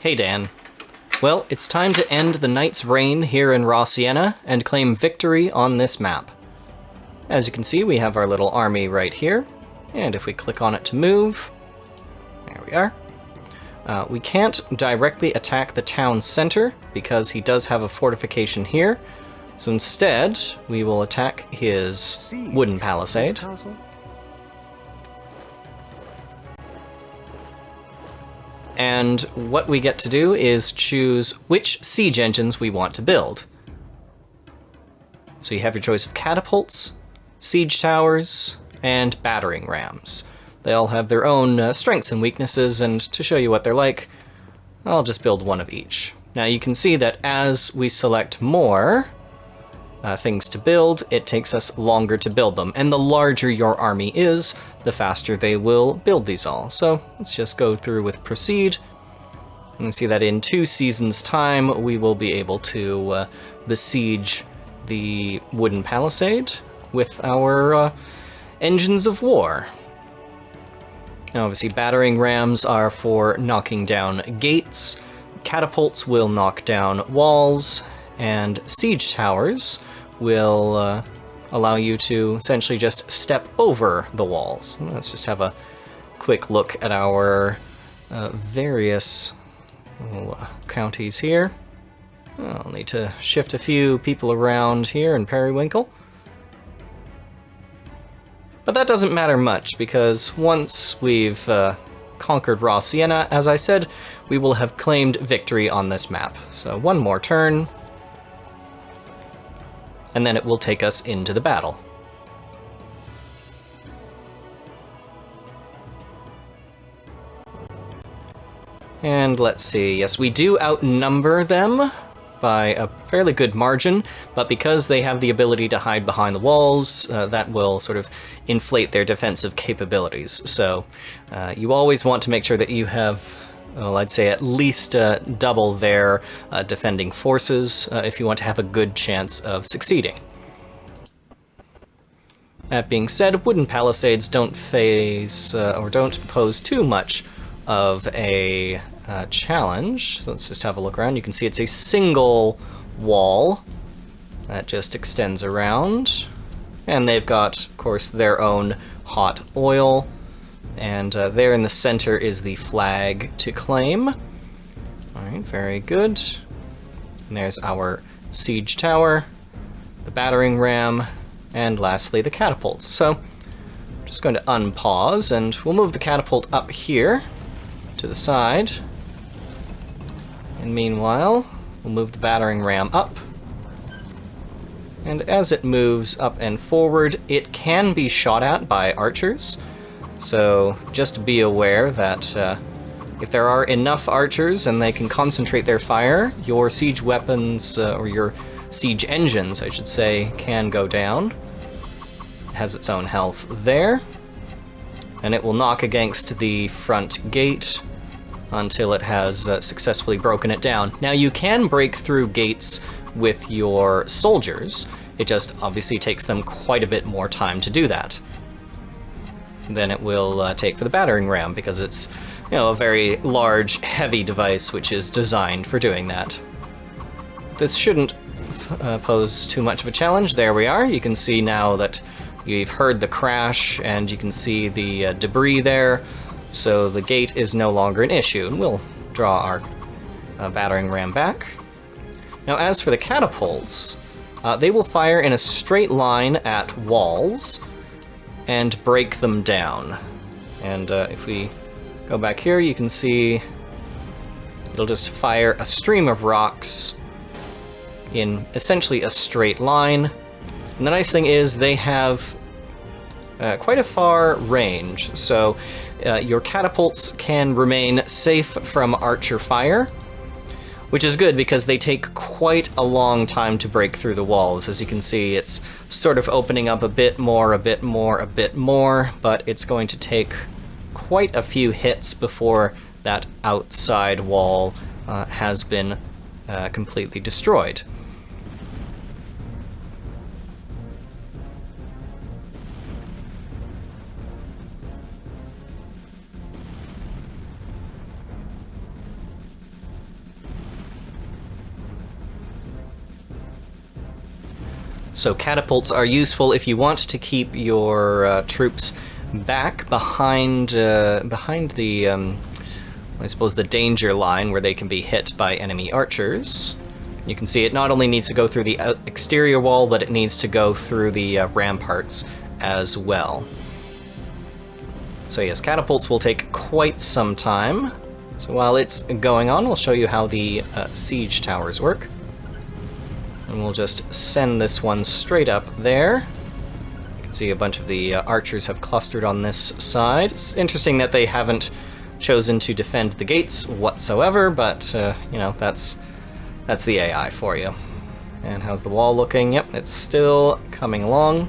Hey Dan. Well, it's time to end the Knight's reign here in Raw Sienna and claim victory on this map. As you can see, we have our little army right here, and if we click on it to move, there we are. We can't directly attack the town center because he does have a fortification here, so instead we will attack his wooden palisade. And what we get to do is choose which siege engines we want to build. So you have your choice of catapults, siege towers, and battering rams. They all have their own strengths and weaknesses, and to show you what they're like, I'll just build one of each. Now you can see that as we select more things to build, it takes us longer to build them. And the larger your army is, the faster they will build these all. So let's just go through with proceed. And you see that in 2 seasons' time, we will be able to besiege the wooden palisade with our engines of war. Now obviously battering rams are for knocking down gates, catapults will knock down walls, and siege towers will allow you to essentially just step over the walls. Let's just have a quick look at our various counties here. I'll need to shift a few people around here in Periwinkle. But that doesn't matter much, because once we've conquered Raw Sienna, as I said, we will have claimed victory on this map. So one more turn, and then it will take us into the battle. And let's see, yes, we do outnumber them by a fairly good margin, but because they have the ability to hide behind the walls, that will sort of inflate their defensive capabilities. So you always want to make sure that you have, well, I'd say at least double their defending forces if you want to have a good chance of succeeding. That being said, wooden palisades don't phase or don't pose too much of a challenge. So let's just have a look around. You can see it's a single wall that just extends around, and they've got, of course, their own hot oil, and there in the center is the flag to claim. All right, very good. And there's our siege tower, the battering ram, and lastly the catapults. So I'm just going to unpause, and we'll move the catapult up here to the side. And meanwhile, we'll move the battering ram up. And as it moves up and forward, it can be shot at by archers. So just be aware that if there are enough archers and they can concentrate their fire, your siege weapons, or your siege engines, I should say, can go down. It has its own health there. And it will knock against the front gate until it has successfully broken it down. Now you can break through gates with your soldiers, it just obviously takes them quite a bit more time to do that than it will take for the battering ram, because it's, you know, a very large, heavy device which is designed for doing that. This shouldn't pose too much of a challenge. There we are. You can see now that you've heard the crash, and you can see the debris there. So the gate is no longer an issue, and we'll draw our battering ram back. Now as for the catapults, they will fire in a straight line at walls and break them down. And if we go back here, you can see it'll just fire a stream of rocks in essentially a straight line. And the nice thing is they have quite a far range, so your catapults can remain safe from archer fire, which is good because they take quite a long time to break through the walls. As you can see, it's sort of opening up a bit more, but it's going to take quite a few hits before that outside wall has been completely destroyed. So catapults are useful if you want to keep your troops back behind the, I suppose, the danger line where they can be hit by enemy archers. You can see it not only needs to go through the exterior wall, but it needs to go through the ramparts as well. So yes, catapults will take quite some time. So while it's going on, we'll show you how the siege towers work. And we'll just send this one straight up there. You can see a bunch of the archers have clustered on this side. It's interesting that they haven't chosen to defend the gates whatsoever, but, you know, that's the AI for you. And how's the wall looking? Yep, it's still coming along.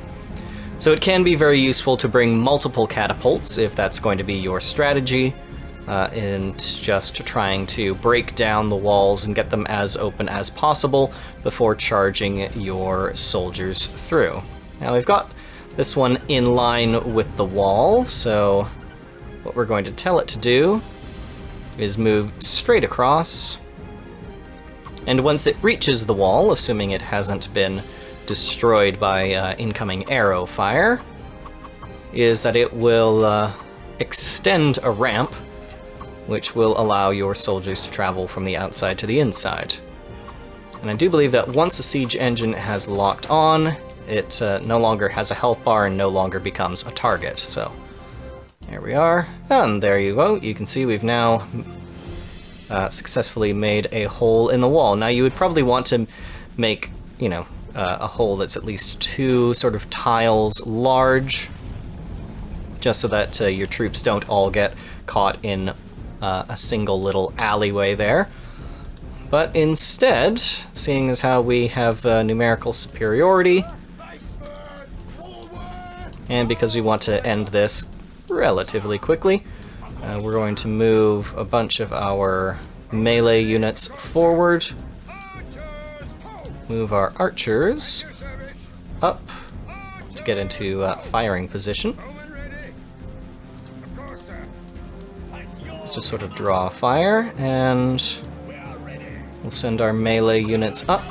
So it can be very useful to bring multiple catapults if that's going to be your strategy, in just trying to break down the walls and get them as open as possible before charging your soldiers through. Now we've got this one in line with the wall, so what we're going to tell it to do is move straight across, and once it reaches the wall, assuming it hasn't been destroyed by incoming arrow fire, is that it will extend a ramp which will allow your soldiers to travel from the outside to the inside. And I do believe that once a siege engine has locked on, it no longer has a health bar and no longer becomes a target. So there we are, and there you go. You can see we've now successfully made a hole in the wall. Now you would probably want to make, you know, a hole that's at least 2 sort of tiles large, just so that your troops don't all get caught in a single little alleyway there. But instead, seeing as how we have numerical superiority, and because we want to end this relatively quickly, we're going to move a bunch of our melee units forward, move our archers up to get into firing position. Let's just sort of draw fire, and we'll send our melee units up.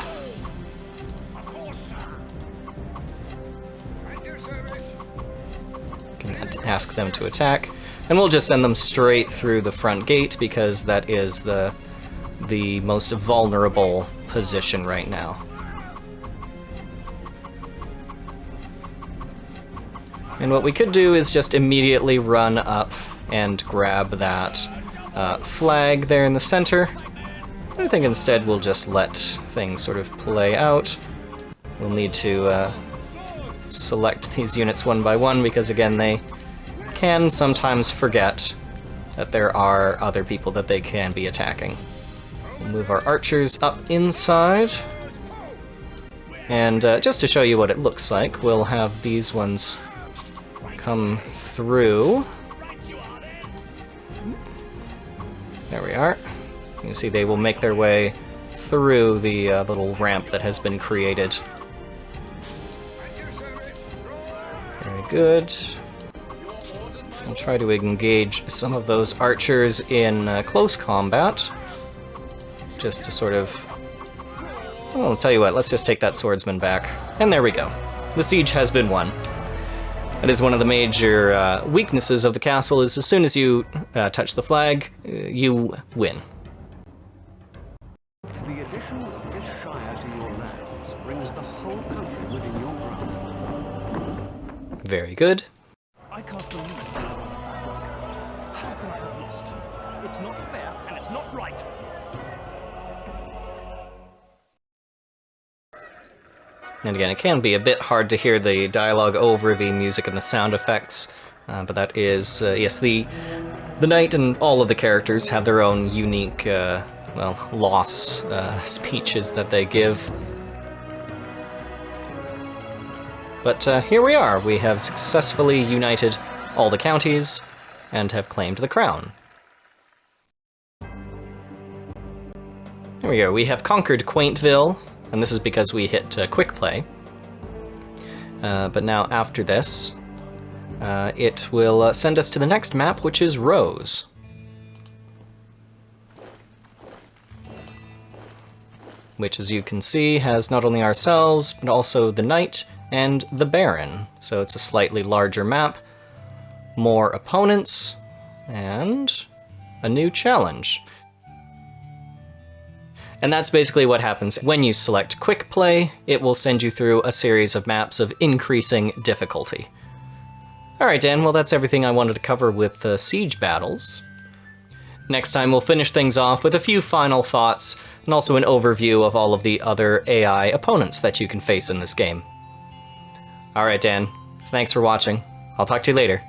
Can ask them to attack, and we'll just send them straight through the front gate because that is the most vulnerable position right now. And what we could do is just immediately run up and grab that flag there in the center. I think instead we'll just let things sort of play out. We'll need to select these units one by one because, again, they can sometimes forget that there are other people that they can be attacking. We'll move our archers up inside. And just to show you what it looks like, we'll have these ones come through. There we are. You can see they will make their way through the little ramp that has been created. Very good. I'll try to engage some of those archers in close combat, just to sort of... Oh, I'll tell you what, let's just take that swordsman back. And there we go. The siege has been won. That is one of the major weaknesses of the castle, is as soon as you touch the flag, you win. The addition of this shire to your lands brings the whole country within your grasp. Very good. I can't believe it. How can I have lost? It's not fair, and it's not right. And again, it can be a bit hard to hear the dialogue over the music and the sound effects, but that is, yes, the knight and all of the characters have their own unique, well, loss speeches that they give. But here we are. We have successfully united all the counties and have claimed the crown. There we go. We have conquered Quaintville, and this is because we hit quick play. But now after this, it will send us to the next map, which is Rose. which as you can see has not only ourselves, but also the Knight and the Baron. So it's a slightly larger map, more opponents, and a new challenge. And that's basically what happens when you select Quick Play. It will send you through a series of maps of increasing difficulty. Alright Dan, well that's everything I wanted to cover with siege battles. Next time we'll finish things off with a few final thoughts, and also an overview of all of the other AI opponents that you can face in this game. Alright Dan, thanks for watching. I'll talk to you later.